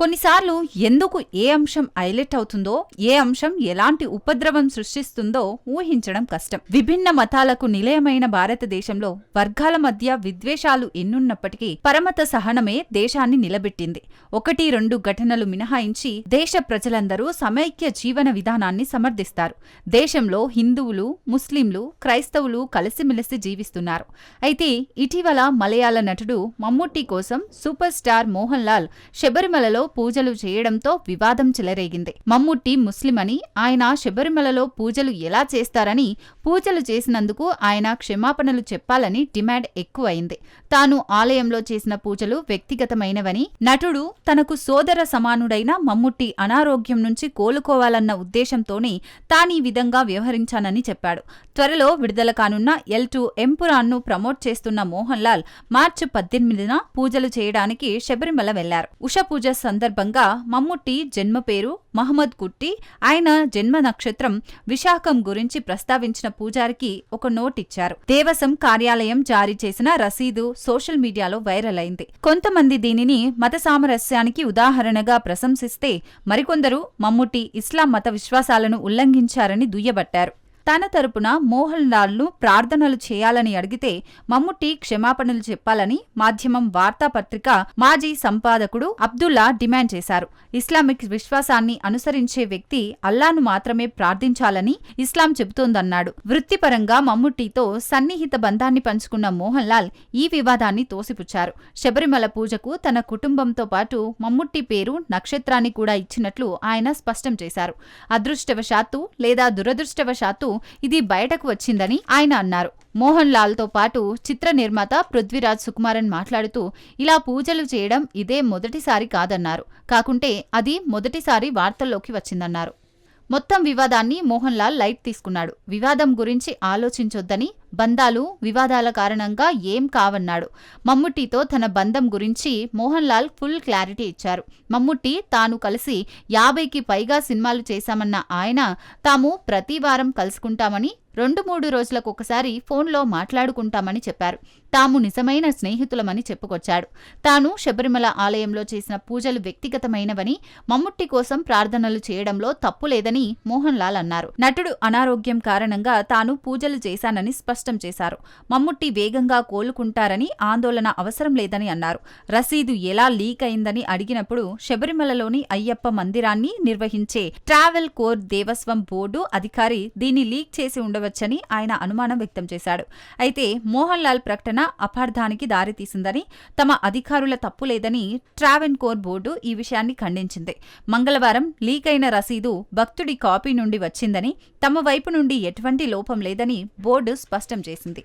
కొన్నిసార్లు ఎందుకు ఏ అంశం హైలైట్ అవుతుందో, ఏ అంశం ఎలాంటి ఉపద్రవం సృష్టిస్తుందో ఊహించడం కష్టం. విభిన్న మతాలకు నిలయమైన భారతదేశంలో వర్గాల మధ్య విద్వేషాలు ఎన్నున్నప్పటికీ పరమత సహనమే దేశాన్ని నిలబెట్టింది. 1-2 ఘటనలు మినహాయించి దేశ ప్రజలందరూ సమైక్య జీవన విధానాన్ని సమర్థిస్తారు. దేశంలో హిందువులు, ముస్లింలు, క్రైస్తవులు కలిసిమెలిసి జీవిస్తున్నారు. అయితే ఇటీవల మలయాళ నటుడు మమ్ముట్టి కోసం సూపర్ స్టార్ మోహన్ లాల్ శబరిమలలో పూజలు చేయడంతో వివాదం చెలరేగింది. మమ్ముట్టి ముస్లిం అని, ఆయన శబరిమలలో పూజలు ఎలా చేస్తారని, పూజలు చేసినందుకు ఆయన క్షమాపణలు చెప్పాలని డిమాండ్ ఎక్కువైంది. తాను ఆలయంలో చేసిన పూజలు వ్యక్తిగతమైనవని, నటుడు తనకు సోదర సమానుడైన మమ్ముట్టి అనారోగ్యం నుంచి కోలుకోవాలన్న ఉద్దేశంతోనే తానీ విధంగా వ్యవహరించానని చెప్పాడు. త్వరలో విడుదల కానున్న L2 ఎంపురాన్ను ప్రమోట్ చేస్తున్న మోహన్ లాల్ మార్చి 18న పూజలు చేయడానికి శబరిమల వెళ్లారు. ఉష పూజ సందర్భంగా మమ్ముట్టి జన్మ పేరు మహమ్మద్ కుట్టి, ఆయన జన్మ నక్షత్రం విశాఖం గురించి ప్రస్తావించిన పూజారికి ఒక నోట్ ఇచ్చారు. దేవసం కార్యాలయం జారీ చేసిన రసీదు సోషల్ మీడియాలో వైరల్ అయింది. కొంతమంది దీనిని మత సామరస్యానికి ఉదాహరణగా ప్రశంసిస్తే, మరికొందరు మమ్ముట్టి ఇస్లాం మత విశ్వాసాలను ఉల్లంఘించారని దుయ్యబట్టారు. తన తరపున మోహన్ లాల్ను ప్రార్థనలు చేయాలని అడిగితే మమ్ముట్టి క్షమాపణలు చెప్పాలని మాధ్యమం వార్తాపత్రిక మాజీ సంపాదకుడు అబ్దుల్లా డిమాండ్ చేశారు. ఇస్లామిక్ విశ్వాసాన్ని అనుసరించే వ్యక్తి అల్లాను మాత్రమే ప్రార్థించాలని ఇస్లాం చెబుతోందన్నాడు. వృత్తిపరంగా మమ్ముట్టితో సన్నిహిత బంధాన్ని పంచుకున్న మోహన్ లాల్ ఈ వివాదాన్ని తోసిపుచ్చారు. శబరిమల పూజకు తన కుటుంబంతో పాటు మమ్ముట్టి పేరు, నక్షత్రాన్ని కూడా ఇచ్చినట్లు ఆయన స్పష్టం చేశారు. అదృష్టవశాత్తు లేదా దురదృష్టవశాత్తు ఇది బయటకు వచ్చిందని ఆయన అన్నారు. మోహన్ లాల్తో పాటు చిత్ర నిర్మాత పృథ్వీరాజ్ సుకుమారన్ మాట్లాడుతూ, ఇలా పూజలు చేయడం ఇదే మొదటిసారి కాదన్నారు. కాకుంటే అది మొదటిసారి వార్తల్లోకి వచ్చిందన్నారు. మొత్తం వివాదాన్ని మోహన్ లాల్ లైట్ తీసుకున్నాడు. వివాదం గురించి ఆలోచించొద్దని, బంధాలు వివాదాల కారణంగా ఏం కావన్నాడు. మమ్ముట్టితో తన బంధం గురించి మోహన్ లాల్ ఫుల్ క్లారిటీ ఇచ్చారు. మమ్ముట్టి తాను కలిసి 50కి పైగా సినిమాలు చేశామన్న ఆయన, తాము ప్రతి వారం కలుసుకుంటామని, 2-3 రోజులకొకసారి ఫోన్లో మాట్లాడుకుంటామని చెప్పారు. తాము నిజమైన స్నేహితులమని చెప్పుకొచ్చాడు. తాను శబరిమల ఆలయంలో చేసిన పూజలు వ్యక్తిగతమైనవని, మమ్ముట్టి కోసం ప్రార్థనలు చేయడంలో తప్పులేదని మోహన్ లాల్ అన్నారు. నటుడు అనారోగ్యం కారణంగా తాను పూజలు చేశానని స్పష్టం చేశారు. మమ్ముట్టి వేగంగా కోలుకుంటారని ఆందోళన అవసరం లేదని అన్నారు. రసీదు ఎలా లీక్ అయిందని అడిగినప్పుడు, శబరిమలలోని అయ్యప్ప మందిరాన్ని నిర్వహించే ట్రావెల్ కోర్ దేవస్వం బోర్డు అధికారి దీన్ని లీక్ చేసి ఉండవచ్చని ఆయన అనుమానం వ్యక్తం చేశాడు. అయితే మోహన్ లాల్ ప్రకటన అపార్థానికి దారితీసిందని, తమ అధికారుల తప్పు లేదని ట్రావెల్ కోర్ బోర్డు ఈ విషయాన్ని ఖండించింది. మంగళవారం లీక్ అయిన రసీదు భక్తుడి కాపీ నుండి వచ్చిందని, తమ వైపు నుండి ఎటువంటి లోపం లేదని బోర్డు స్పష్టం చేసింది.